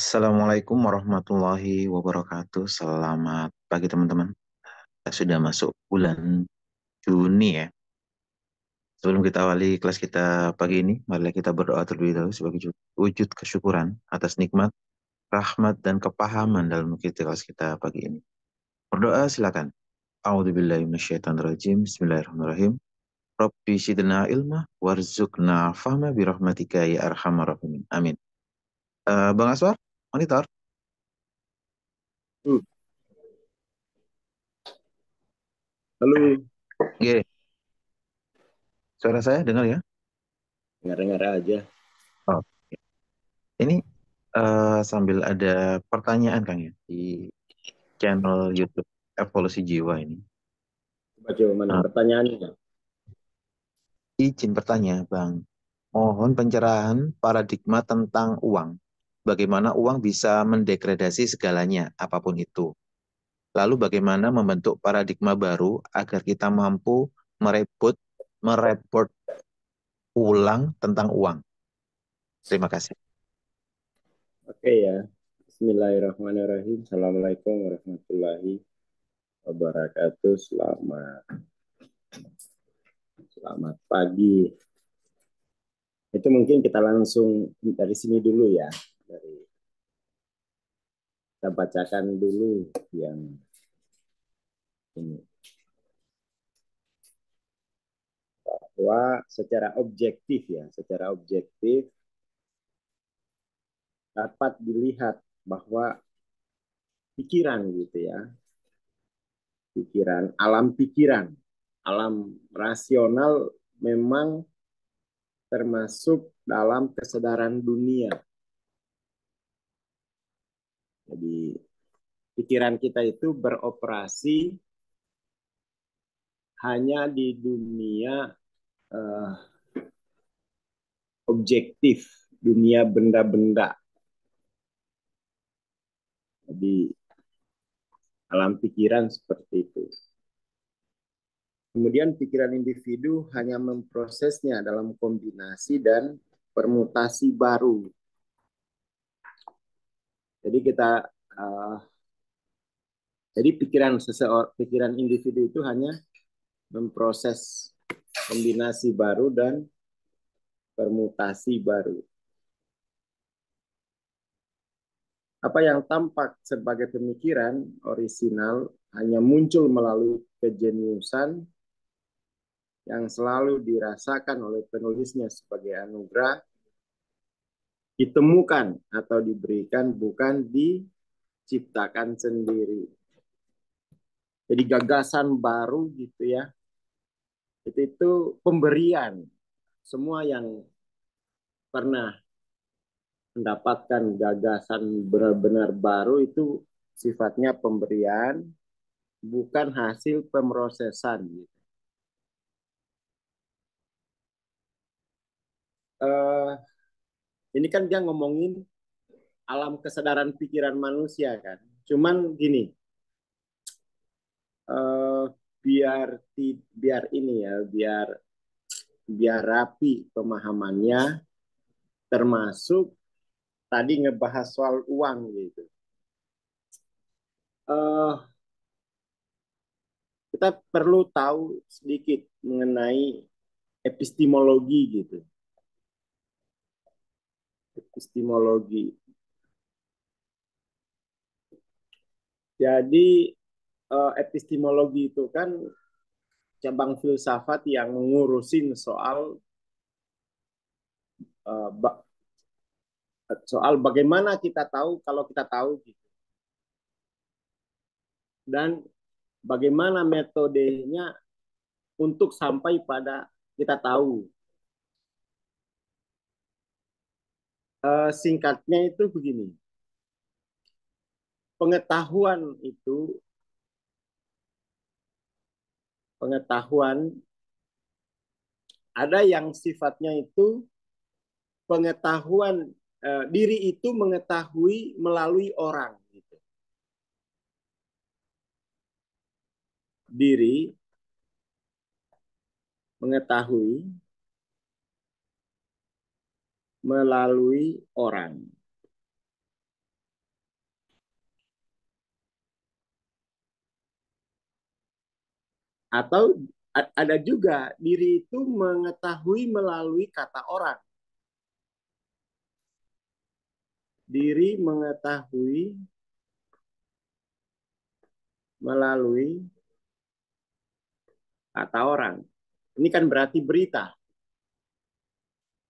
Assalamualaikum warahmatullahi wabarakatuh. Selamat pagi teman-teman. Kita sudah masuk bulan Juni ya. Sebelum kita awali kelas kita pagi ini, mari kita berdoa terlebih dahulu sebagai wujud kesyukuran atas nikmat, rahmat, dan kepahaman dalam mengikuti kelas kita pagi ini. Berdoa silakan. A'udzubillahi minasyaitonirrajim. Bismillahirrahmanirrahim. Rabbi zidna ilma warzuqna fahma birahmatika ya arhamar rahimin. Amin. Bang Aswar, monitor. Hmm. Halo, Oke, suara saya dengar ya? dengar-dengar aja. Oh, ini sambil ada pertanyaan Kang ya di channel YouTube Evolusi Jiwa ini. Coba mana Eh, pertanyaannya? izin bertanya, Bang. Mohon pencerahan paradigma tentang uang. Bagaimana uang bisa mendegradasi segalanya, apapun itu. Lalu bagaimana membentuk paradigma baru agar kita mampu merebut ulang tentang uang. Terima kasih. Oke ya. Bismillahirrahmanirrahim. Assalamualaikum warahmatullahi wabarakatuh. Selamat pagi. Itu mungkin kita langsung dari sini dulu ya. Kita bacakan dulu yang ini. Bahwa secara objektif dapat dilihat bahwa pikiran gitu ya, alam rasional memang termasuk dalam kesadaran dunia. Jadi pikiran kita itu beroperasi hanya di dunia uh, objektif, dunia benda-benda. Jadi alam pikiran seperti itu. Kemudian pikiran individu hanya memprosesnya dalam kombinasi dan permutasi baru. Jadi jadi pikiran individu itu hanya memproses kombinasi baru dan permutasi baru. Apa yang tampak sebagai pemikiran orisinal hanya muncul melalui kejeniusan yang selalu dirasakan oleh penulisnya sebagai anugerah, ditemukan atau diberikan, bukan diciptakan sendiri. Jadi gagasan baru gitu ya, itu pemberian. Semua yang pernah mendapatkan gagasan benar-benar baru itu sifatnya pemberian, bukan hasil pemrosesan. Eh, ini kan dia ngomongin alam kesadaran pikiran manusia kan. Cuman gini, eh, biar ini ya, biar rapi pemahamannya, termasuk tadi ngebahas soal uang gitu. Eh, kita perlu tahu sedikit mengenai epistemologi gitu. Epistemologi. Jadi epistemologi itu kan cabang filsafat yang mengurusin uh, soal bagaimana kita tahu kalau kita tahu gitu. Dan bagaimana metodenya untuk sampai pada kita tahu. Singkatnya itu begini. Pengetahuan itu pengetahuan ada yang sifatnya itu pengetahuan diri itu mengetahui melalui orang gitu. Diri mengetahui melalui orang. Atau ada juga diri itu mengetahui melalui kata orang. Diri mengetahui melalui kata orang. Ini kan berarti berita.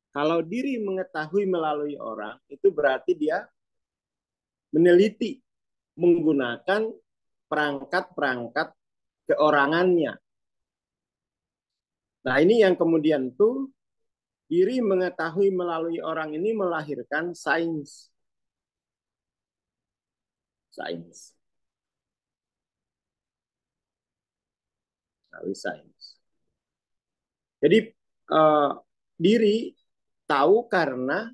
Kalau diri mengetahui melalui orang, itu berarti dia meneliti menggunakan perangkat-perangkat keorangannya. Nah, ini yang kemudian tuh diri mengetahui melalui orang ini melahirkan sains. Sains. Melalui sains. Jadi diri tahu karena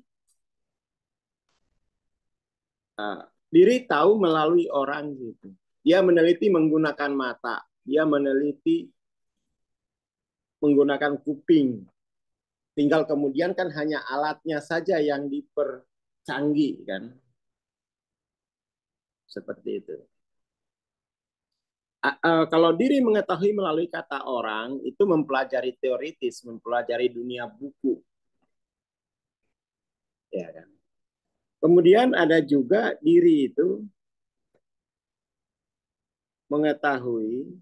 diri tahu melalui orang gitu. Dia meneliti menggunakan mata, dia meneliti menggunakan kuping. Tinggal kemudian kan hanya alatnya saja yang dipercanggih kan. Seperti itu. Kalau diri mengetahui melalui kata orang, itu mempelajari teoritis, mempelajari dunia buku. Ya kan? Kemudian ada juga diri itu mengetahui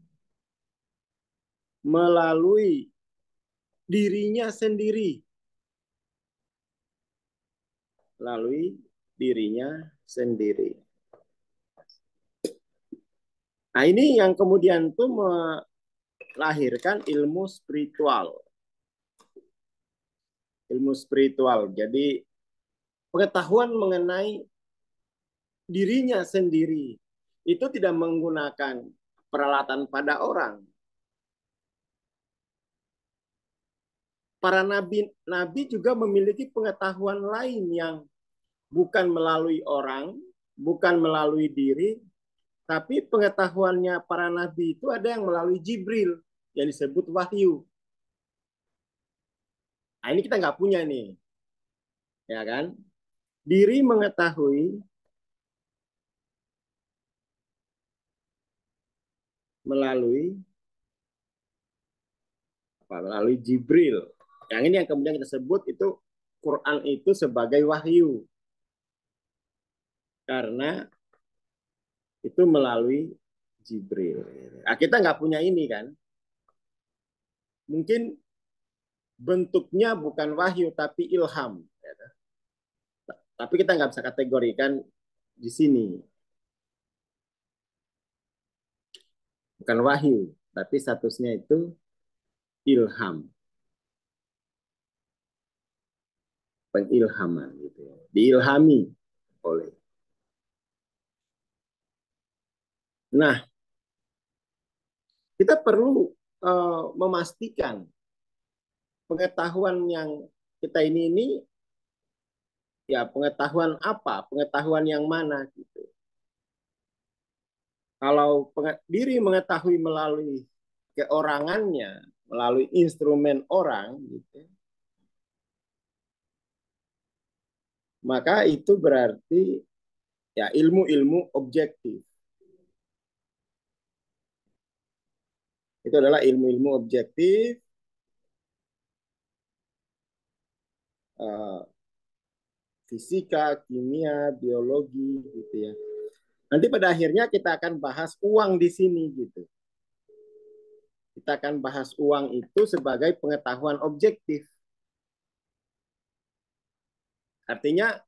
melalui dirinya sendiri. Melalui dirinya sendiri. Nah, ini yang kemudian tuh melahirkan ilmu spiritual. Ilmu spiritual. Jadi pengetahuan mengenai dirinya sendiri itu tidak menggunakan peralatan pada orang. Para nabi juga memiliki pengetahuan lain yang bukan melalui orang, bukan melalui diri, tapi pengetahuannya para nabi itu ada yang melalui Jibril, yang disebut wahyu. Nah, ini kita nggak punya nih, ya kan? Diri mengetahui melalui melalui Jibril. Yang ini yang kemudian kita sebut itu Quran itu sebagai wahyu. Karena itu melalui Jibril. Nah, kita nggak punya ini kan. Mungkin bentuknya bukan wahyu tapi ilham. Tapi kita nggak bisa kategorikan di sini. Bukan wahyu, tapi statusnya itu ilham. Pengilhaman gitu ya. Diilhami oleh. Nah, kita perlu memastikan pengetahuan yang kita ini ya pengetahuan apa, pengetahuan yang mana gitu. Kalau diri mengetahui melalui keorangannya, melalui instrumen orang gitu, maka itu berarti ya ilmu-ilmu objektif. Itu adalah ilmu-ilmu objektif fisika, kimia, biologi gitu ya. Nanti pada akhirnya kita akan bahas uang di sini gitu. Kita akan bahas uang itu sebagai pengetahuan objektif. Artinya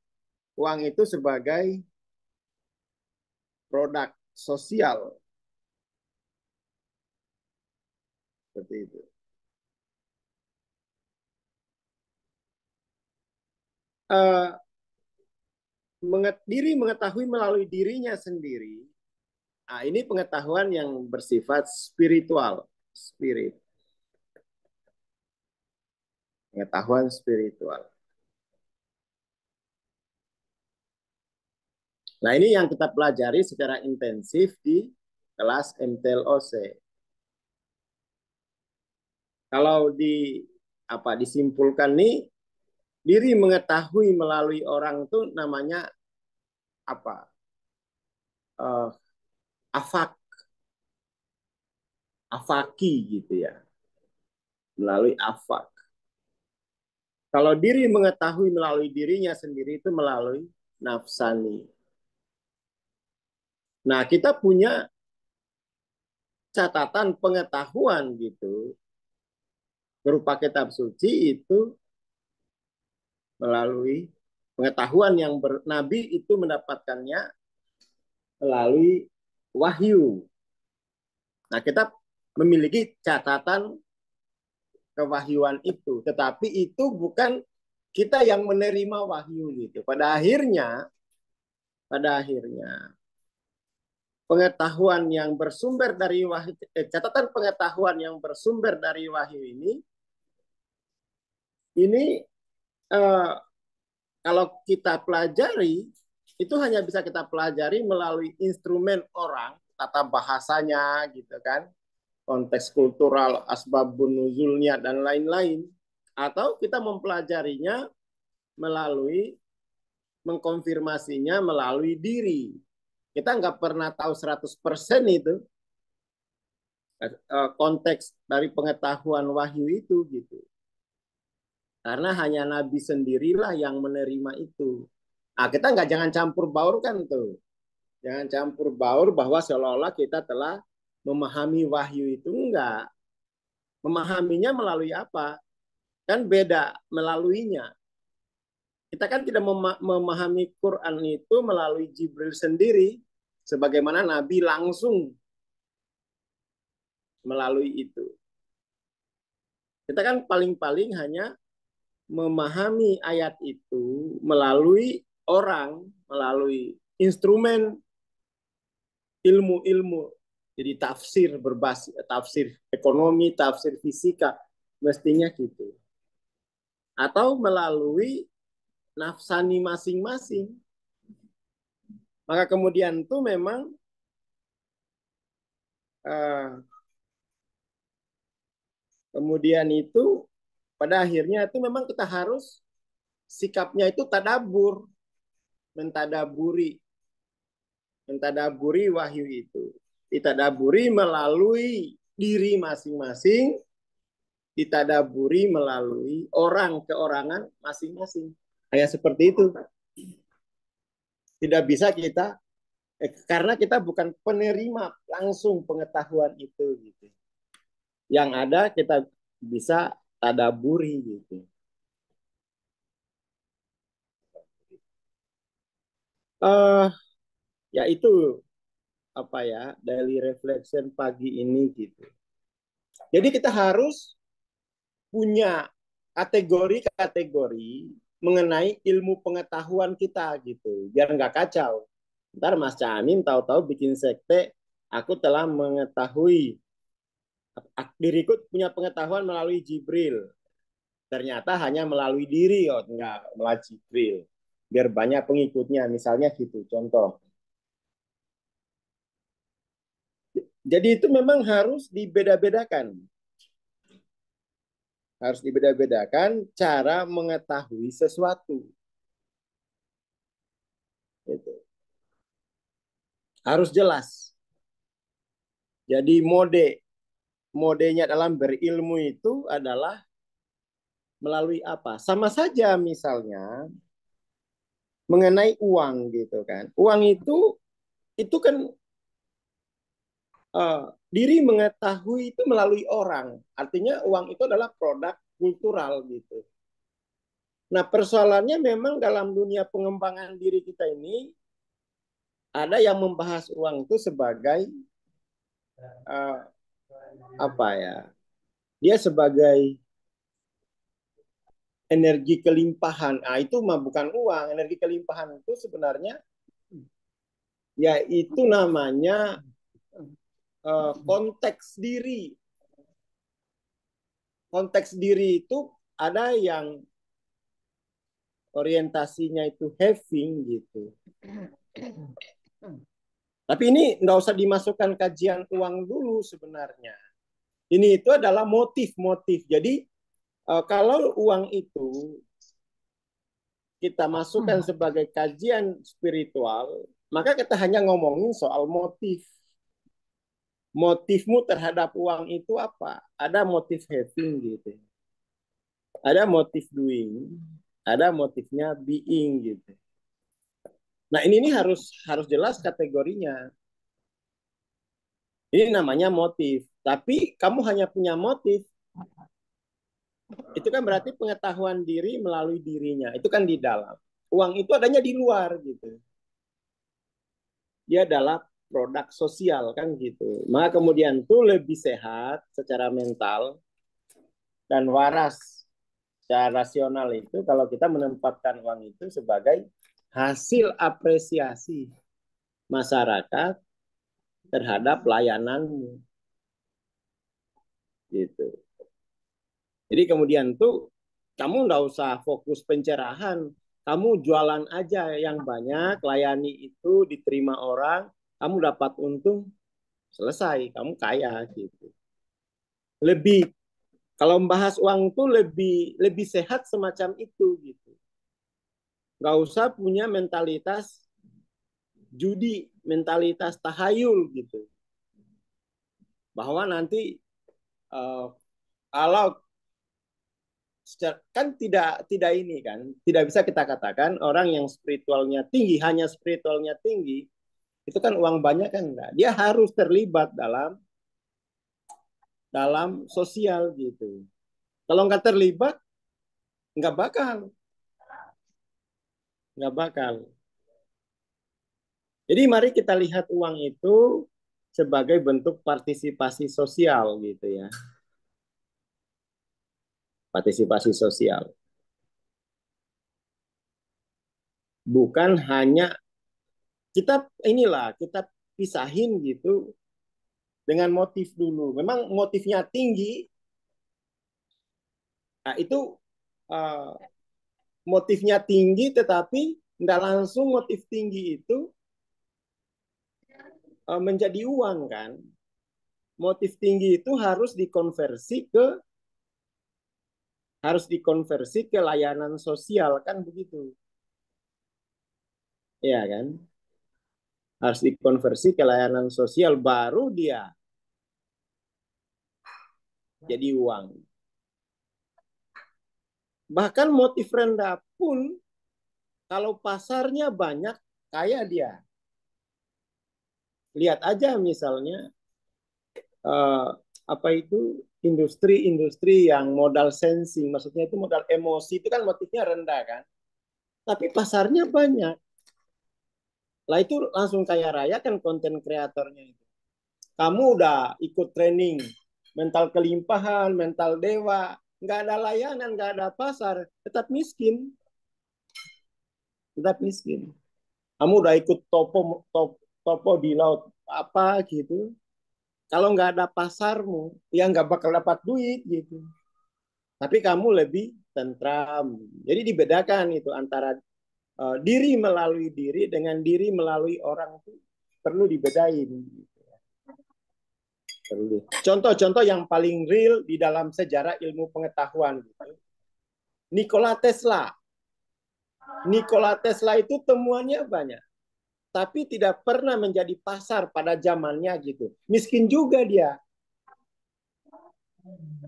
uang itu sebagai produk sosial. Seperti itu. Uh, diri mengetahui melalui dirinya sendiri. Nah, ini pengetahuan yang bersifat spiritual, spirit. Pengetahuan spiritual. Nah, ini yang kita pelajari secara intensif di kelas MTLOC. Kalau disimpulkan nih, diri mengetahui melalui orang itu namanya apa? Afak. afaki gitu ya, melalui afak. Kalau diri mengetahui melalui dirinya sendiri itu melalui nafsani. Nah, kita punya catatan pengetahuan gitu berupa kitab suci itu melalui pengetahuan yang Nabi itu mendapatkannya melalui wahyu. Nah, kita memiliki catatan kewahyuan itu, tetapi itu bukan kita yang menerima wahyu gitu. Pada akhirnya pengetahuan yang bersumber dari wahyu, catatan pengetahuan yang bersumber dari wahyu ini kalau kita pelajari itu hanya bisa kita pelajari melalui instrumen orang, tata bahasanya gitu kan, konteks kultural, asbabun nuzulnya dan lain-lain, atau kita mempelajarinya melalui mengkonfirmasinya melalui diri. Kita nggak pernah tahu 100% itu konteks dari pengetahuan wahyu itu gitu. Karena hanya Nabi sendirilah yang menerima itu. Nah, kita jangan campur baur kan tuh. Jangan campur baur bahwa seolah-olah kita telah memahami wahyu itu. Enggak. Memahaminya melalui apa? Kan beda melaluinya. Kita kan tidak memahami Quran itu melalui Jibril sendiri. Sebagaimana Nabi langsung melalui itu. Kita kan paling-paling hanya memahami ayat itu melalui orang, melalui instrumen ilmu-ilmu. Jadi tafsir berbasis tafsir ekonomi, tafsir fisika, mestinya gitu. Atau melalui nafsani masing-masing. Maka kemudian itu memang kemudian itu pada akhirnya itu memang kita harus sikapnya itu tadabur, mentadaburi wahyu itu. Ditadaburi melalui diri masing-masing, ditadaburi melalui orang keorangan masing-masing. Kayak seperti itu. Tidak bisa kita karena kita bukan penerima langsung pengetahuan itu gitu. Yang ada kita bisa tadaburi gitu. Ya itu apa ya, daily reflection pagi ini gitu. Jadi kita harus punya kategori-kategori mengenai ilmu pengetahuan kita gitu, biar nggak kacau. Ntar Mas Camin tahu-tahu bikin sekte, aku telah mengetahui, diriku punya pengetahuan melalui Jibril. Ternyata hanya melalui diri, oh enggak, melalui Jibril. Biar banyak pengikutnya, misalnya gitu, contoh. Jadi itu memang harus dibeda-bedakan. Harus dibeda-bedakan cara mengetahui sesuatu. Gitu. Harus jelas. Jadi modenya dalam berilmu itu adalah melalui apa? Sama saja misalnya mengenai uang gitu kan. Uang itu kan diri mengetahui itu melalui orang. Artinya uang itu adalah produk kultural gitu. Nah, persoalannya memang dalam dunia pengembangan diri kita ini ada yang membahas uang itu sebagai uh, apa ya? Dia sebagai energi kelimpahan. Ah, itu mah bukan uang. Energi kelimpahan itu sebenarnya ya itu namanya konteks diri. Konteks diri itu ada yang orientasinya itu having gitu. Tapi ini nggak usah dimasukkan kajian uang dulu sebenarnya. Ini itu adalah motif-motif. Jadi kalau uang itu kita masukkan sebagai kajian spiritual, maka kita hanya ngomongin soal motif. motifmu terhadap uang itu apa? Ada motif having gitu. Ada motif doing, ada motifnya being gitu. Nah, ini harus jelas kategorinya. Ini namanya motif. Tapi kamu hanya punya motif, itu kan berarti pengetahuan diri melalui dirinya. Itu kan di dalam. Uang itu adanya di luar gitu. Dia adalah produk sosial kan gitu. Maka kemudian tuh lebih sehat secara mental dan waras secara rasional itu kalau kita menempatkan uang itu sebagai hasil apresiasi masyarakat terhadap layananmu gitu. Jadi kemudian tuh kamu nggak usah fokus pencerahan, kamu jualan aja yang banyak, layani itu diterima orang, kamu dapat untung, selesai, kamu kaya gitu. Lebih kalau membahas uang tuh lebih sehat semacam itu gitu. Nggak usah punya mentalitas judi, mentalitas tahayul gitu. Bahwa nanti kalau kan tidak ini kan tidak bisa kita katakan orang yang spiritualnya tinggi hanya spiritualnya tinggi itu kan uang banyak kan enggak, dia harus terlibat dalam sosial gitu. Kalau nggak terlibat nggak bakal nggak bakal. Jadi mari kita lihat uang itu sebagai bentuk partisipasi sosial gitu ya, partisipasi sosial, bukan hanya kita pisahin gitu dengan motif dulu. Memang motifnya tinggi, nah itu uh, motifnya tinggi, tetapi nggak langsung motif tinggi itu menjadi uang kan. Motif tinggi itu harus dikonversi ke layanan sosial kan begitu, ya kan? Harus dikonversi ke layanan sosial baru dia jadi uang. Bahkan motif rendah pun kalau pasarnya banyak kaya dia. Lihat aja misalnya uh, apa itu industri-industri yang modal sensing, maksudnya itu modal emosi, itu kan motifnya rendah kan, tapi pasarnya banyak. Lah itu langsung kaya raya kan konten kreatornya itu. Kamu udah ikut training mental kelimpahan, mental dewa, nggak ada layanan, nggak ada pasar, tetap miskin, tetap miskin. Kamu udah ikut topo di laut apa gitu, kalau nggak ada pasarmu, ya nggak bakal dapat duit gitu. Tapi kamu lebih tentram. Jadi dibedakan itu antara diri melalui diri dengan diri melalui orang itu perlu dibedain. Perlu. Contoh-contoh yang paling real di dalam sejarah ilmu pengetahuan gitu. Nikola Tesla. Nikola Tesla itu temuannya banyak, tapi tidak pernah menjadi pasar pada zamannya gitu. Miskin juga dia.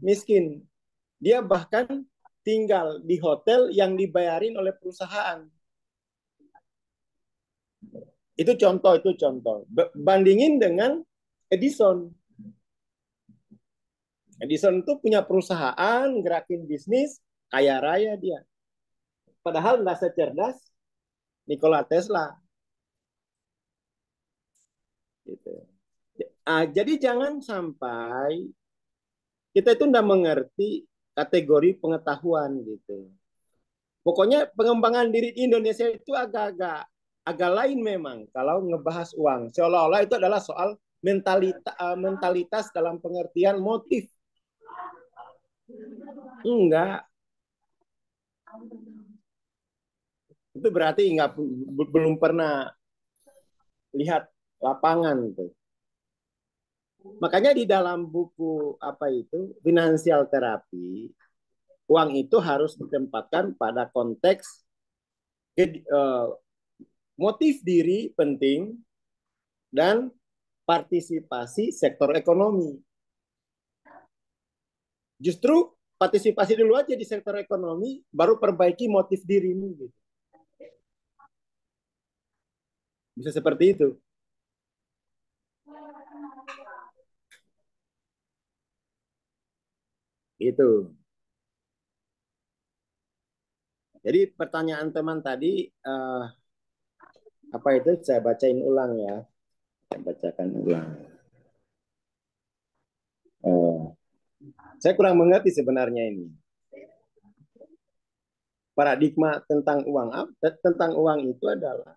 Miskin. Dia bahkan tinggal di hotel yang dibayarin oleh perusahaan. Itu contoh. Bandingin dengan Edison. Edison itu punya perusahaan, gerakin bisnis, kaya raya dia. Padahal nggak secerdas Nikola Tesla. Gitu. Jadi jangan sampai kita itu nggak mengerti kategori pengetahuan gitu. Pokoknya pengembangan diri di Indonesia itu agak lain memang kalau ngebahas uang. Seolah-olah itu adalah soal mentalitas dalam pengertian motif. Enggak. Itu berarti belum pernah lihat lapangan tuh. Makanya di dalam buku apa itu finansial terapi, uang itu harus ditempatkan pada konteks motif diri penting dan partisipasi sektor ekonomi. Justru partisipasi dulu aja di sektor ekonomi, baru perbaiki motif dirimu gitu. Bisa seperti itu. Itu. Jadi pertanyaan teman tadi apa itu? Saya bacain ulang ya. Saya bacakan ulang. Saya kurang mengerti sebenarnya ini. Paradigma tentang uang itu adalah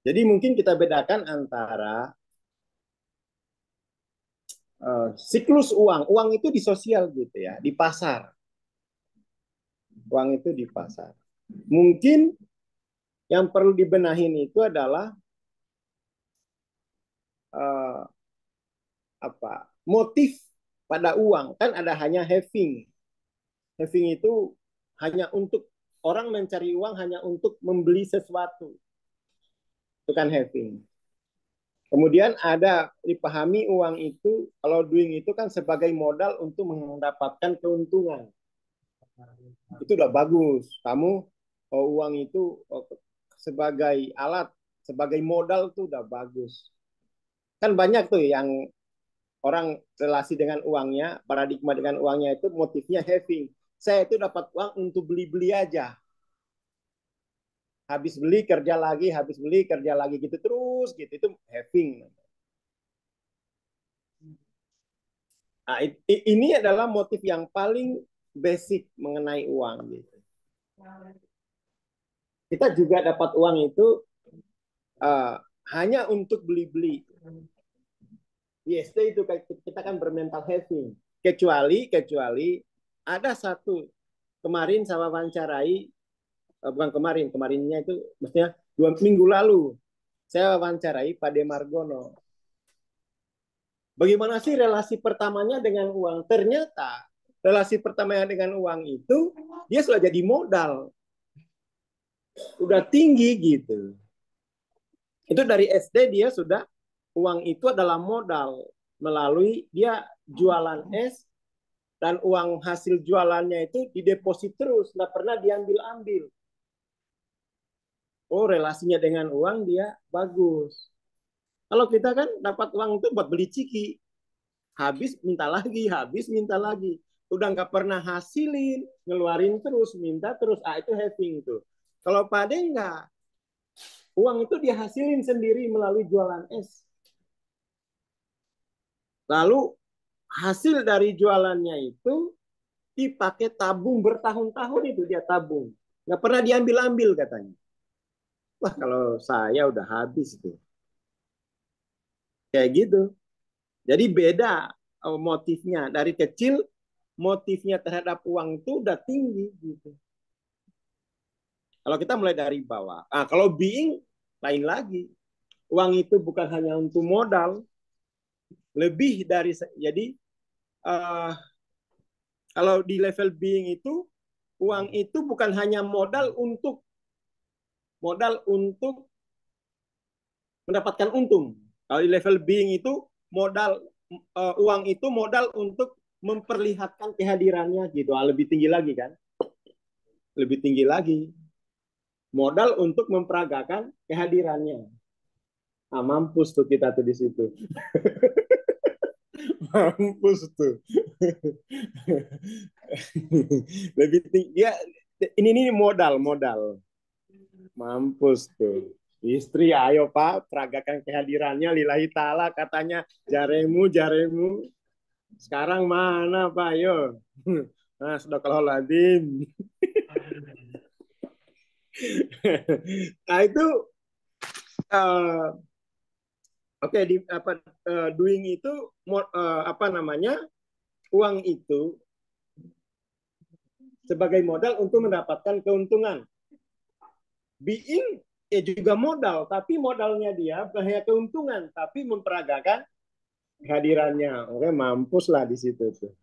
jadi mungkin kita bedakan antara siklus uang. Uang itu di sosial gitu ya, di pasar. Uang itu di pasar. Mungkin yang perlu dibenahin itu adalah motif pada uang. Kan ada hanya having. Having itu hanya untuk orang mencari uang hanya untuk membeli sesuatu. Itu kan having. Kemudian ada dipahami uang itu, kalau doing itu kan sebagai modal untuk mendapatkan keuntungan. Itu udah bagus. Kamu uang itu sebagai alat, sebagai modal itu udah bagus. Kan banyak tuh yang orang relasi dengan uangnya, paradigma dengan uangnya itu motifnya having. Saya itu dapat uang untuk beli-beli aja. Habis beli kerja lagi, habis beli kerja lagi gitu terus gitu. Itu having. Nah, ini adalah motif yang paling basic mengenai uang gitu. Kita juga dapat uang itu hanya untuk beli-beli. Yes, itu kita kan bermental having. Kecuali ada satu kemarin saya wawancarai, bukan kemarinnya itu maksudnya 2 minggu lalu saya wawancarai Pak Demargono. Bagaimana sih relasi pertamanya dengan uang? Ternyata relasi pertamanya dengan uang itu dia sudah jadi modal, udah tinggi gitu. Itu dari SD dia sudah uang itu adalah modal melalui dia jualan es dan uang hasil jualannya itu dideposit terus, nggak pernah diambil-ambil. Oh, relasinya dengan uang dia bagus. Kalau kita kan dapat uang itu buat beli ciki, habis minta lagi, habis minta lagi. Udah nggak pernah hasilin, ngeluarin terus, minta terus. Ah, itu having tuh. Kalau Pade nggak, uang itu dia hasilin sendiri melalui jualan es. Lalu hasil dari jualannya itu dipakai tabung bertahun-tahun itu dia tabung. Nggak pernah diambil-ambil katanya. Wah, kalau saya udah habis tuh. Kayak gitu. Jadi beda motifnya. Dari kecil motifnya terhadap uang itu udah tinggi gitu. Kalau kita mulai dari bawah. Kalau being lain lagi. Uang itu bukan hanya untuk modal, lebih dari jadi kalau di level being itu uang itu bukan hanya modal untuk mendapatkan untung. Kalau di level being itu uang itu modal untuk memperlihatkan kehadirannya gitu. Lebih tinggi lagi kan? Lebih tinggi lagi. Modal untuk memperagakan kehadirannya. Mampus tuh kita tuh di situ. Mampus tuh. Lebih tinggi dia ini modal. Mampus tuh. Istri, ayo Pak, peragakan kehadirannya lillahi ta'ala katanya jaremu. Sekarang mana Pak, ayo. Nah, Astagfirullahaladzim. Nah, itu oke, doing itu apa namanya? Uang itu sebagai modal untuk mendapatkan keuntungan. Being juga modal, tapi modalnya dia bukan hanya keuntungan, tapi memperagakan kehadirannya. Oke, mampus lah di situ tuh.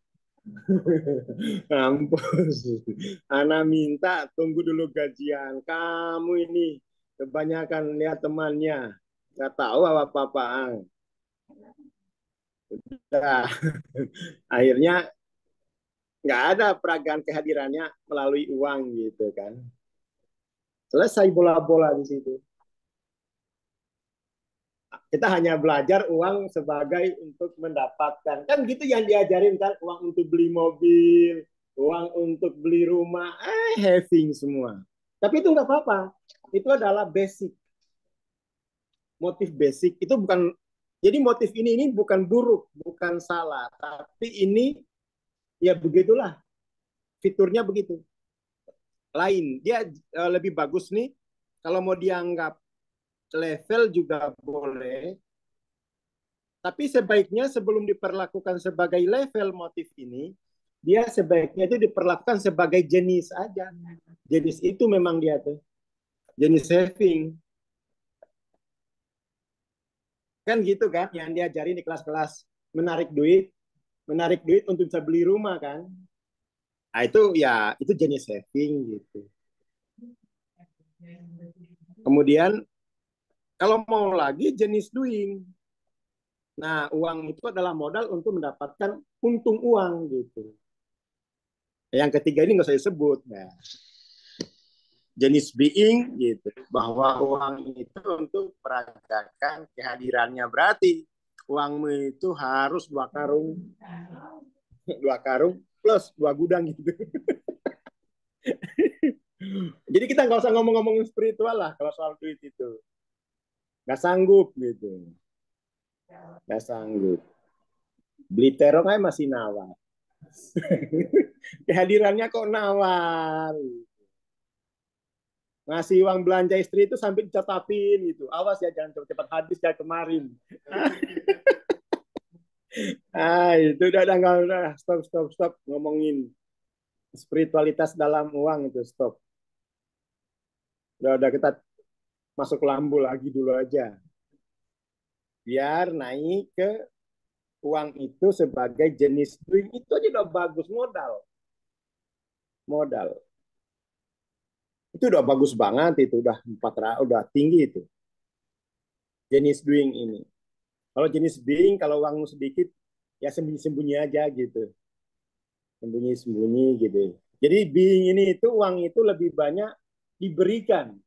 Mampus. Ana minta tunggu dulu gajian. Kamu ini kebanyakan lihat temannya. nggak tahu apa-apaan. Nah, akhirnya nggak ada peragaan kehadirannya melalui uang gitu kan. Selesai bola-bola di situ. Kita hanya belajar uang sebagai untuk mendapatkan. Kan gitu yang diajarin kan, uang untuk beli mobil, uang untuk beli rumah, having semua. Tapi itu nggak apa-apa. Itu adalah basic, motif basic. Itu bukan, jadi motif ini bukan buruk, bukan salah. Tapi ini ya begitulah, fiturnya begitu. Lain, dia lebih bagus nih, kalau mau dianggap level juga boleh, tapi sebaiknya sebelum diperlakukan sebagai level motif ini, dia sebaiknya itu diperlakukan sebagai jenis aja. Jenis itu memang dia tuh. Jenis saving. Kan gitu kan yang diajarin di kelas-kelas menarik duit. Menarik duit untuk bisa beli rumah kan. Nah, itu ya itu jenis saving gitu. Kemudian kalau mau lagi jenis doing. Nah, uang itu adalah modal untuk mendapatkan untung uang gitu. Yang ketiga ini nggak saya sebut. Nah, jenis being gitu, bahwa uang itu untuk peragakan kehadirannya, berarti uangmu itu harus 2 karung, 2 karung plus 2 gudang gitu. Jadi kita nggak usah ngomong-ngomongin spiritual lah kalau soal duit itu, nggak sanggup gitu, nggak sanggup. Beli terong aja masih nawar. Kehadirannya kok nawar. Ngasih uang belanja istri itu sampai dicatapin gitu. Awas ya jangan cepat habis kayak kemarin. Itu udah nggak, udah stop ngomongin spiritualitas dalam uang itu, stop. Udah kita masuk lambu lagi dulu aja. Biar naik ke uang itu sebagai jenis doing itu aja udah bagus, modal. Modal. Itu udah bagus banget, itu udah udah tinggi itu. Jenis doing ini. Kalau jenis being, kalau uangmu sedikit, ya sembunyi-sembunyi aja gitu. Sembunyi-sembunyi gitu. Jadi being ini itu uang itu lebih banyak diberikan,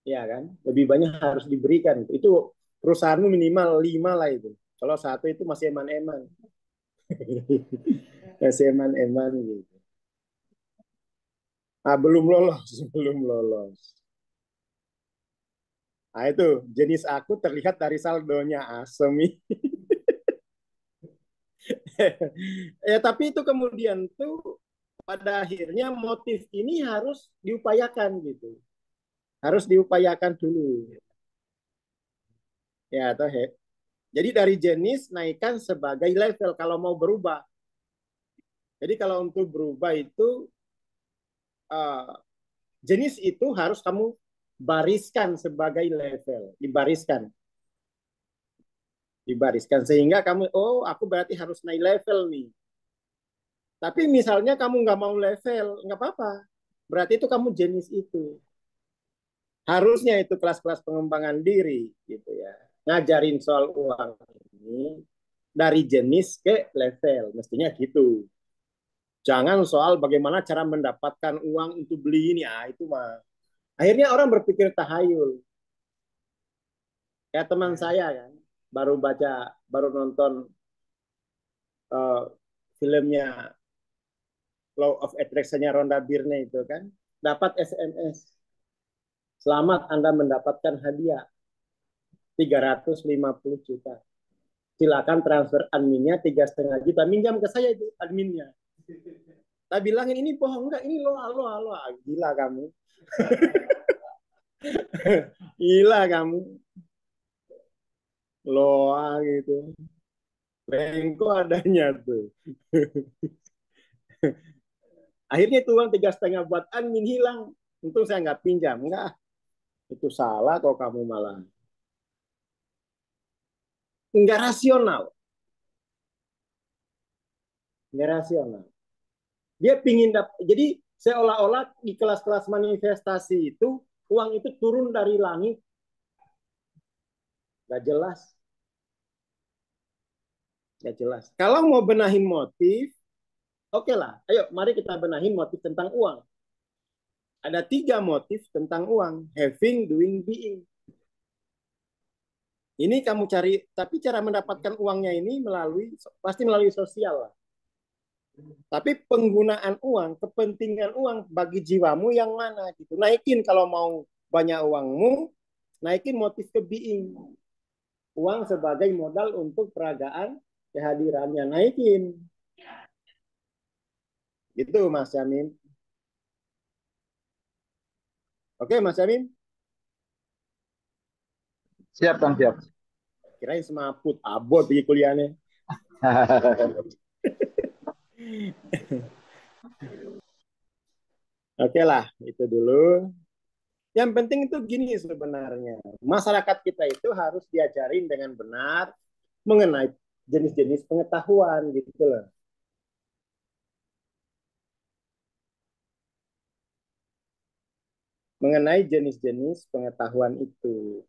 ya kan? Lebih banyak harus diberikan. Itu perusahaanmu minimal 5 lah itu. Kalau satu itu masih eman-eman. Masih eman-eman gitu. Ah, belum lolos, belum lolos. Nah itu, jenis aku terlihat dari saldonya Asemi. Ya, tapi itu kemudian tuh pada akhirnya motif ini harus diupayakan gitu. Harus diupayakan dulu. Ya, atau jadi dari jenis naikkan sebagai level kalau mau berubah. Jadi kalau untuk berubah itu uh, jenis itu harus kamu bariskan sebagai level, dibariskan sehingga kamu, oh aku berarti harus naik level nih. Tapi misalnya kamu nggak mau level, nggak apa-apa. Berarti itu kamu jenis itu. Harusnya itu kelas-kelas pengembangan diri gitu ya. Ngajarin soal uang ini dari jenis ke level, mestinya gitu. Jangan soal bagaimana cara mendapatkan uang untuk beli ini, itu mah. Akhirnya orang berpikir tahayul. Kayak teman saya kan, baru nonton uh, filmnya Law of Attraction-nya Rhonda Byrne itu kan, dapat SMS. Selamat Anda mendapatkan hadiah 350 juta. Silakan transfer adminnya 3,5 juta. Minjam ke saya itu adminnya. Saya bilangin ini bohong, enggak, ini lo, gila kamu. Gila kamu. Loa gitu. Bengko adanya tuh. Akhirnya itu uang 3,5 buat admin hilang. Untung saya nggak pinjam. Enggak, itu salah kok kamu malah. Nggak rasional. Nggak rasional. Dia pingin jadi seolah-olah di kelas-kelas manifestasi itu uang itu turun dari langit Nggak jelas. Nggak jelas. Kalau mau benahin motif, oke lah. Ayo, mari kita benahin motif tentang uang. Ada 3 motif tentang uang. Having, doing, being. Ini kamu cari, tapi cara mendapatkan uangnya ini pasti melalui sosial lah. Tapi penggunaan uang, kepentingan uang bagi jiwamu yang mana gitu. Naikin kalau mau banyak uangmu, naikin motif ke being. Uang sebagai modal untuk peragaan kehadirannya, naikin. Gitu Mas Yamin. Oke Mas Yamin? Siap, Kang, siap. Kirain semaput, abot di kuliahnya. Oke lah, itu dulu. Yang penting itu gini sebenarnya. Masyarakat kita itu harus diajarin dengan benar mengenai jenis-jenis pengetahuan gitu loh. Mengenai jenis-jenis pengetahuan itu.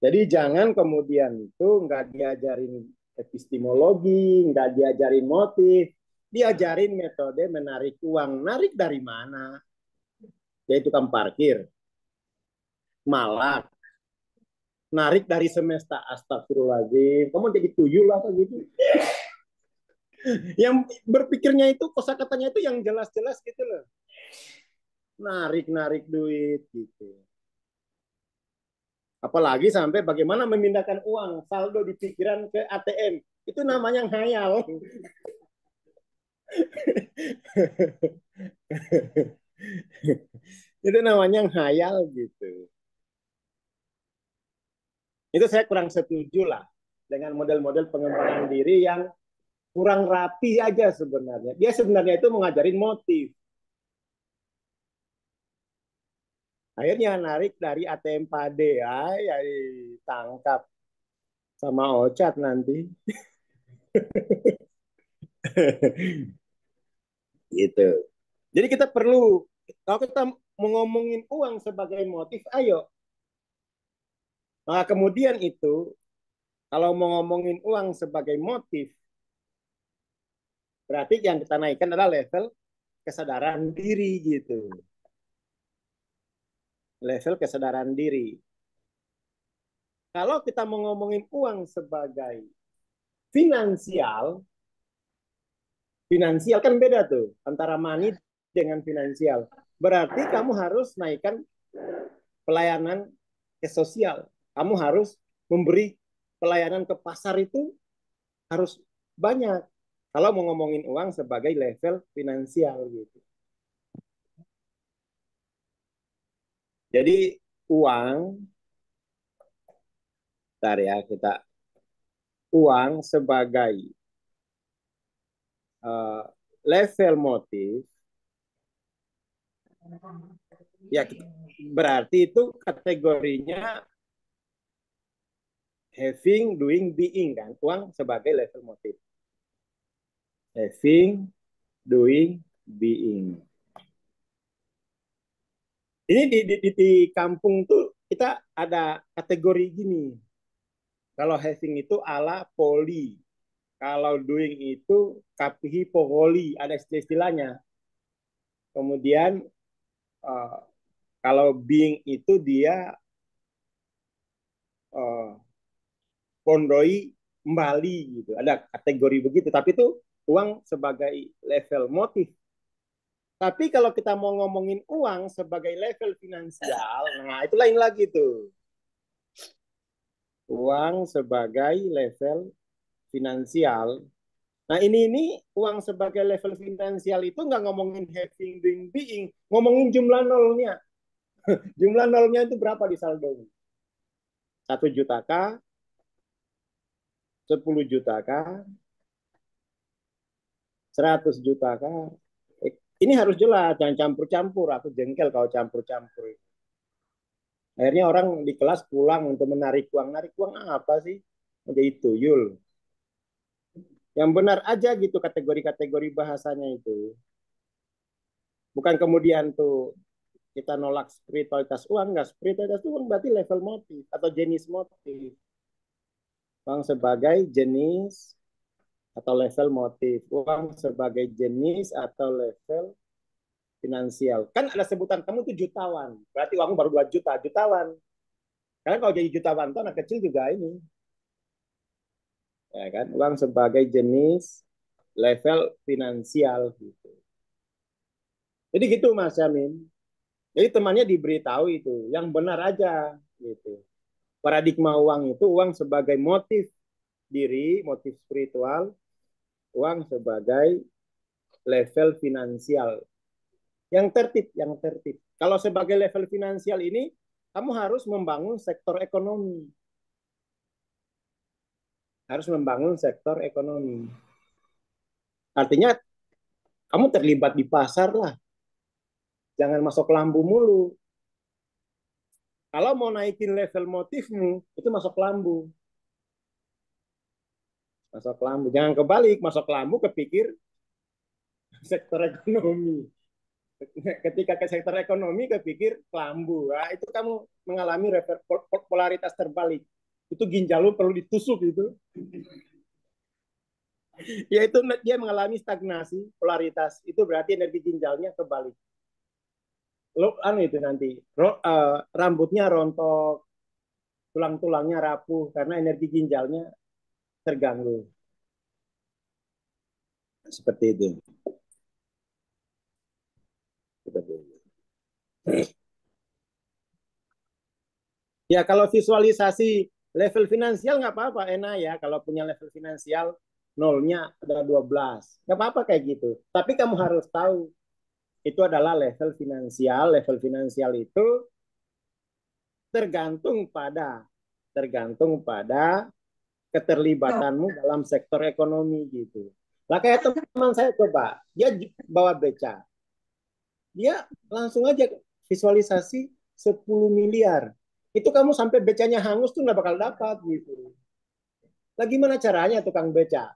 Jadi jangan kemudian itu nggak diajarin epistemologi, nggak diajarin motif, diajarin metode menarik uang. Narik dari mana? Yaitu tukang parkir, malak, narik dari semesta, astagfirullahaladzim. Kamu jadi tuyul lah gitu. Yang berpikirnya itu kosakatanya itu yang jelas-jelas gitu loh. Narik-narik duit gitu. Apalagi sampai bagaimana memindahkan uang saldo di pikiran ke ATM. Itu namanya khayal. Itu namanya khayal gitu. Itu saya kurang setuju lah dengan model-model pengembangan diri yang kurang rapi aja sebenarnya. Dia sebenarnya itu mengajarin motif. Akhirnya narik dari ATM Pade, ya ditangkap sama Ocat nanti. Gitu. Jadi kita perlu, kalau kita mau ngomongin uang sebagai motif, ayo. Nah, kemudian itu, kalau mau ngomongin uang sebagai motif, berarti yang kita naikkan adalah level kesadaran diri gitu. Level kesadaran diri. Kalau kita mau ngomongin uang sebagai finansial, finansial kan beda tuh antara money dengan finansial. Berarti kamu harus naikkan pelayanan ke sosial. Kamu harus memberi pelayanan ke pasar itu harus banyak. Kalau mau ngomongin uang sebagai level finansial gitu. Jadi uang, bentar ya kita, uang sebagai uh, level motif, ya berarti itu kategorinya having, doing, being kan. Uang sebagai level motif. Having, doing, being. Ini di kampung tuh kita ada kategori gini. Kalau having itu ala poli. Kalau doing itu kapihi pogoli. Ada istilah-istilahnya. Kemudian uh, kalau being itu dia uh, pondoi kembali gitu. Ada kategori begitu. Tapi itu uang sebagai level motif. Tapi kalau kita mau ngomongin uang sebagai level finansial, nah itu lain lagi tuh. Uang sebagai level finansial. Nah ini uang sebagai level finansial itu nggak ngomongin having, doing, being, ngomongin jumlah nolnya. Jumlah nolnya itu berapa di saldo? 1 juta kah? 10 juta kah? 100 juta kah? Ini harus jelas, jangan campur-campur. Aku jengkel kalau campur-campur. Akhirnya orang di kelas pulang untuk menarik uang. Narik uang apa sih? Jadi tuyul. Yang benar aja gitu kategori-kategori bahasanya itu. Bukan kemudian tuh kita nolak spiritualitas uang, enggak, spiritualitas uang berarti level motif atau jenis motif. Uang sebagai jenis atau level motif, uang sebagai jenis atau level finansial. Kan ada sebutan kamu itu jutawan, berarti uangmu baru 2 juta, jutawan. Karena kalau jadi jutawan itu anak kecil juga ini, ya kan? Uang sebagai jenis level finansial gitu. Jadi gitu Mas Yamin. Jadi temannya diberitahu itu, yang benar aja gitu. Paradigma uang itu uang sebagai motif diri, motif spiritual, uang sebagai level finansial. Yang tertib, yang tertib. Kalau sebagai level finansial ini, kamu harus membangun sektor ekonomi. Harus membangun sektor ekonomi. Artinya, kamu terlibat di pasar lah. Jangan masuk lambu mulu. Kalau mau naikin level motifmu, itu masuk lambu. Masuk lambu. Jangan kebalik, masuk lambu kepikir sektor ekonomi. Ketika ke sektor ekonomi kepikir kelambu, nah, itu kamu mengalami polaritas terbalik. Itu ginjal lu perlu ditusuk itu. Yaitu dia mengalami stagnasi, polaritas. Itu berarti energi ginjalnya kebalik. Lo itu nanti rambutnya rontok, tulang-tulangnya rapuh karena energi ginjalnya terganggu. Seperti itu. Seperti itu. Ya kalau visualisasi level finansial nggak apa-apa, enak ya. Kalau punya level finansial nolnya ada 12. Nggak apa-apa kayak gitu. Tapi kamu harus tahu itu adalah level finansial. Level finansial itu tergantung pada keterlibatanmu dalam sektor ekonomi gitu. Lah kayak teman saya coba, dia bawa beca. Dia langsung aja visualisasi 10 miliar. Itu kamu sampai becanya hangus tuh nggak bakal dapat gitu. Lah gimana caranya tukang beca?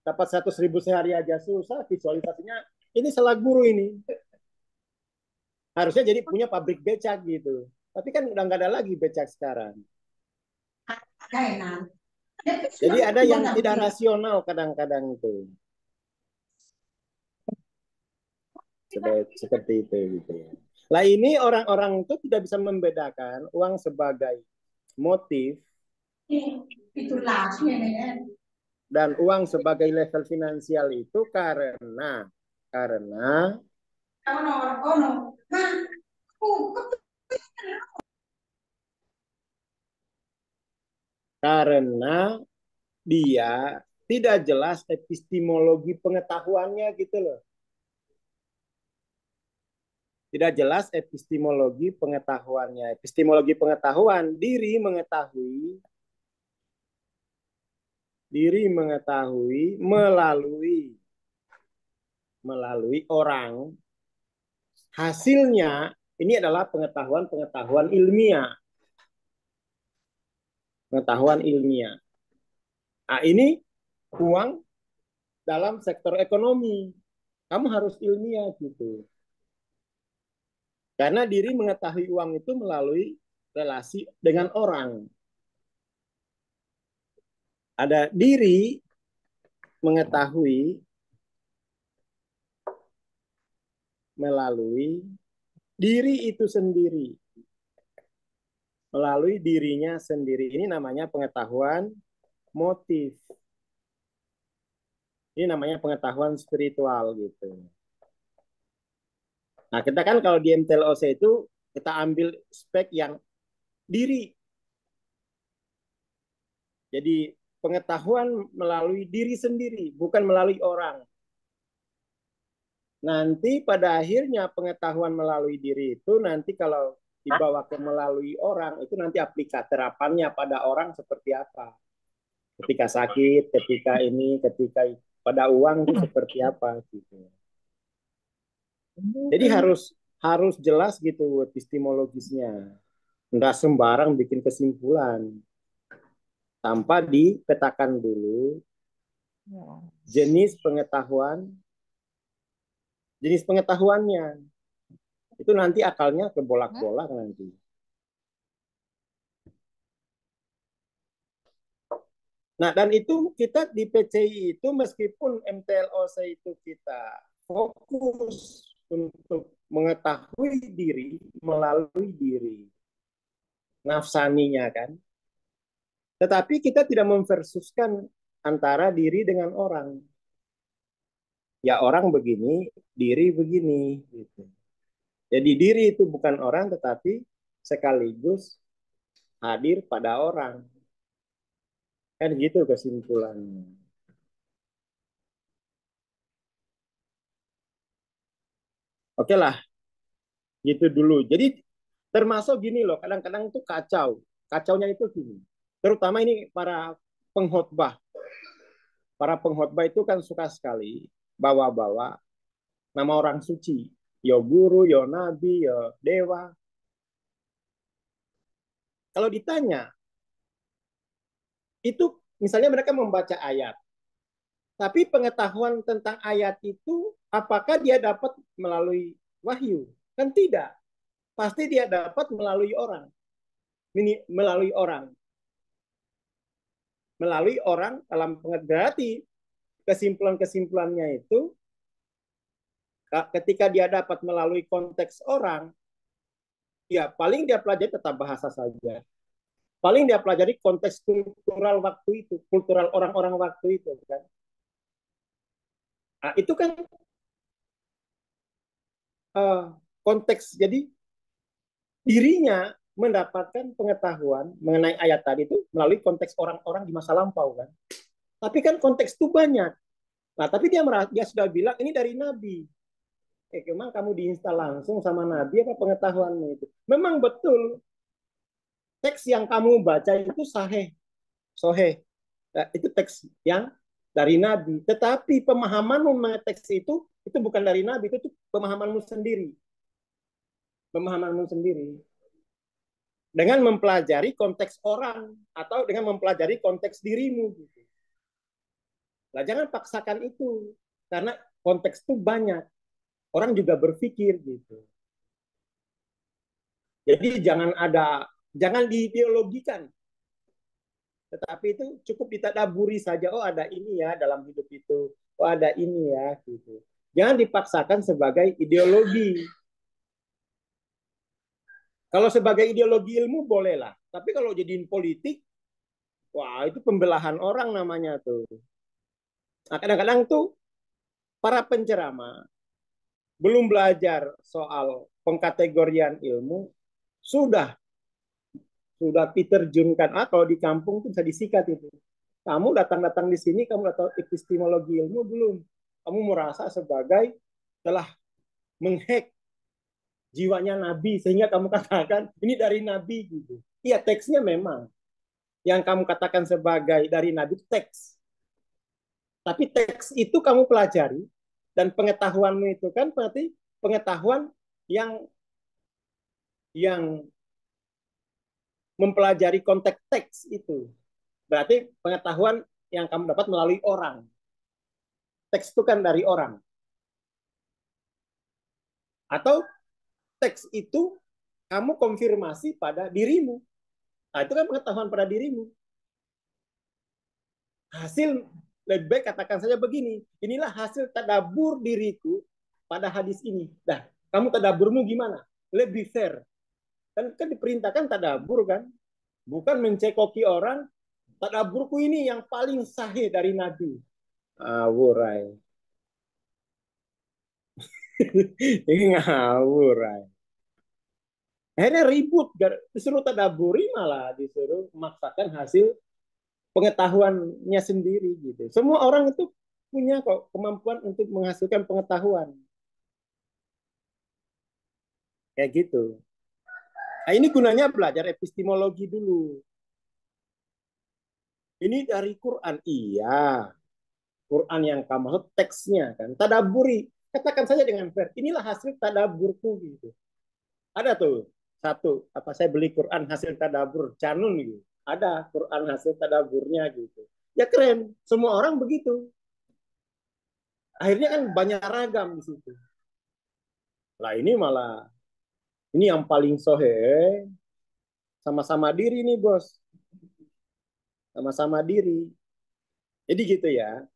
Dapat 100.000 sehari aja susah, visualisasinya ini salah guru ini. Harusnya jadi punya pabrik becak gitu. Tapi kan udah nggak ada lagi becak sekarang. Jadi ada yang tidak rasional kadang-kadang itu. Seperti itu gitu ya. Lah ini orang-orang itu tidak bisa membedakan uang sebagai motif dan uang sebagai level finansial itu karena dia tidak jelas epistemologi pengetahuannya gitu loh. Tidak jelas epistemologi pengetahuannya. Epistemologi pengetahuan, diri mengetahui melalui orang. Hasilnya ini adalah pengetahuan ilmiah. Pengetahuan ilmiah. Nah, ini uang dalam sektor ekonomi. Kamu harus ilmiah gitu. Karena diri mengetahui uang itu melalui relasi dengan orang. Ada diri mengetahui melalui diri itu sendiri. Melalui dirinya sendiri. Ini namanya pengetahuan motif. Ini namanya pengetahuan spiritual gitu. Nah, kita kan kalau di MTLOC itu kita ambil spek yang diri. Jadi pengetahuan melalui diri sendiri, bukan melalui orang. Nanti pada akhirnya pengetahuan melalui diri itu nanti kalau dibawa ke melalui orang, itu nanti aplikator terapannya pada orang seperti apa. Ketika sakit, ketika pada uang itu seperti apa gitu. Jadi harus jelas gitu epistemologisnya. Enggak sembarang bikin kesimpulan. Tanpa dipetakan dulu jenis pengetahuannya. Itu nanti akalnya kebolak-bolak nanti. Nah, dan itu kita di PCI itu meskipun MTLOC itu kita fokus untuk mengetahui diri melalui diri nafsaninya kan. Tetapi kita tidak memversuskan antara diri dengan orang. Ya orang begini, diri begini gitu. Jadi diri itu bukan orang tetapi sekaligus hadir pada orang. Kan gitu kesimpulannya. Oke lah, gitu dulu. Jadi termasuk gini loh, kadang-kadang itu kacau. Kacaunya itu gini. Terutama ini para pengkhotbah. Para pengkhotbah itu kan suka sekali bawa-bawa nama orang suci. Yo guru, yo nabi, yo dewa. Kalau ditanya, itu misalnya mereka membaca ayat. Tapi pengetahuan tentang ayat itu, apakah dia dapat melalui wahyu? Kan tidak. Pasti dia dapat melalui orang. Melalui orang. Melalui orang dalam berarti kesimpulan-kesimpulannya itu ketika dia dapat melalui konteks orang, ya paling dia pelajari tetap bahasa saja. Paling dia pelajari konteks kultural waktu itu, kultural orang-orang waktu itu kan. Nah, itu kan konteks. Jadi dirinya mendapatkan pengetahuan mengenai ayat tadi itu melalui konteks orang-orang di masa lampau kan. Tapi kan konteks itu banyak. Nah, tapi dia sudah bilang ini dari Nabi. Memang kamu diinstal langsung sama Nabi apa pengetahuanmu itu? Memang betul teks yang kamu baca itu sahih, soheh. Nah, itu teks yang dari Nabi. Tetapi pemahamanmu mengenai teks itu bukan dari Nabi, itu pemahamanmu sendiri. Pemahamanmu sendiri. Dengan mempelajari konteks orang atau dengan mempelajari konteks dirimu. Gitu. Nah, jangan paksakan itu karena konteks itu banyak. Orang juga berpikir gitu. Jadi jangan diideologikan. Tetapi itu cukup ditadaburi saja. Oh ada ini ya dalam hidup itu. Oh ada ini ya gitu. Jangan dipaksakan sebagai ideologi. Kalau sebagai ideologi ilmu bolehlah. Tapi kalau jadiin politik, wah itu pembelahan orang namanya tuh. Nah kadang-kadang tuh para penceramah belum belajar soal pengkategorian ilmu, sudah diterjunkan. Kalau di kampung tuh bisa disikat itu. Kamu datang-datang di sini, kamu datang epistemologi ilmu belum? Kamu merasa sebagai telah menghack jiwanya Nabi sehingga kamu katakan ini dari Nabi gitu. Iya teksnya memang yang kamu katakan sebagai dari Nabi teks. Tapi teks itu kamu pelajari dan pengetahuanmu itu kan berarti pengetahuan yang mempelajari konteks teks itu. Berarti pengetahuan yang kamu dapat melalui orang. Teks itu kan dari orang. Atau teks itu kamu konfirmasi pada dirimu. Nah, itu kan pengetahuan pada dirimu. Hasil lebih baik katakan saja begini, inilah hasil tadabur diriku pada hadis ini. Nah, kamu tadaburmu gimana? Lebih fair. Kan diperintahkan tadabur kan? Bukan mencekoki orang, tadaburku ini yang paling sahih dari Nabi. Ngawurai. Ini ngawurai. Akhirnya ribut, disuruh tadaburi malah disuruh memaksakan hasil pengetahuannya sendiri gitu. Semua orang itu punya kok kemampuan untuk menghasilkan pengetahuan. Kayak gitu. Nah, ini gunanya belajar epistemologi dulu. Ini dari Quran. Iya. Quran yang kamu maksud teksnya kan. Tadaburi. Katakan saja dengan fair. Inilah hasil tadaburku gitu. Ada tuh satu apa saya beli Quran hasil tadabur Canun gitu. Ada Quran hasil tadaburnya gitu. Ya keren. Semua orang begitu. Akhirnya kan banyak ragam di situ. Lah ini malah Ini yang paling sohe, sama-sama diri nih bos, sama-sama diri. Jadi gitu ya.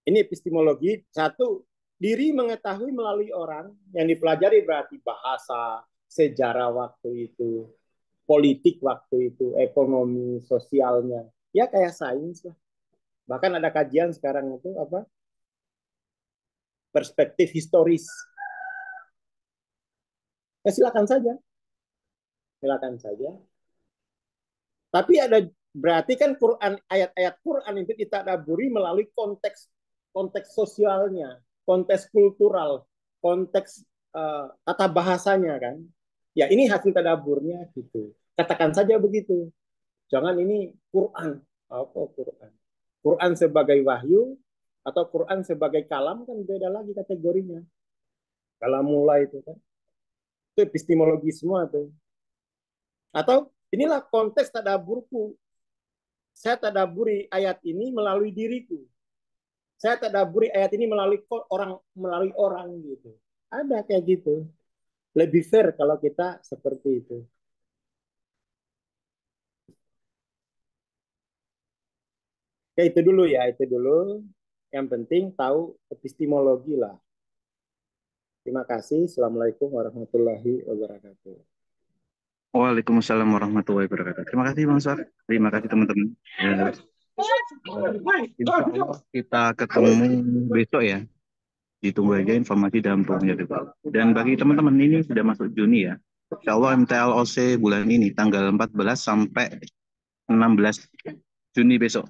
Ini epistemologi. Satu, diri mengetahui melalui orang yang dipelajari berarti bahasa, sejarah waktu itu, politik waktu itu, ekonomi, sosialnya. Ya kayak sains lah. Bahkan ada kajian sekarang itu apa? Perspektif historis. Ya silakan saja, silakan saja. Tapi ada berarti kan Quran, ayat-ayat Quran itu kita daburi melalui konteks konteks sosialnya, konteks kultural, konteks tata bahasanya kan. Ya ini hasil tadaburnya gitu. Katakan saja begitu. Jangan ini Quran. Apa Quran? Quran sebagai wahyu atau Quran sebagai kalam kan beda lagi kategorinya. Kalam mulai itu kan. Itu epistemologi semua tuh. Atau inilah konteks tadaburku. Saya tadaburi ayat ini melalui diriku. Saya tadaburi ayat ini melalui orang gitu. Ada kayak gitu. Lebih fair kalau kita seperti itu. Ya itu dulu ya, itu dulu. Yang penting tahu epistemologi lah. Terima kasih. Assalamualaikum warahmatullahi wabarakatuh. Waalaikumsalam warahmatullahi wabarakatuh. Terima kasih Bang Suar. Terima kasih teman-teman. Ya, insya Allah kita ketemu besok ya. Ditunggu aja informasi dalam programnya itu. Dan bagi teman-teman ini sudah masuk Juni ya. Insya Allah MTLOC bulan ini tanggal 14 sampai 16 Juni besok.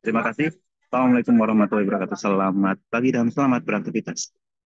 Terima kasih. Assalamualaikum warahmatullahi wabarakatuh. Selamat pagi dan selamat beraktivitas.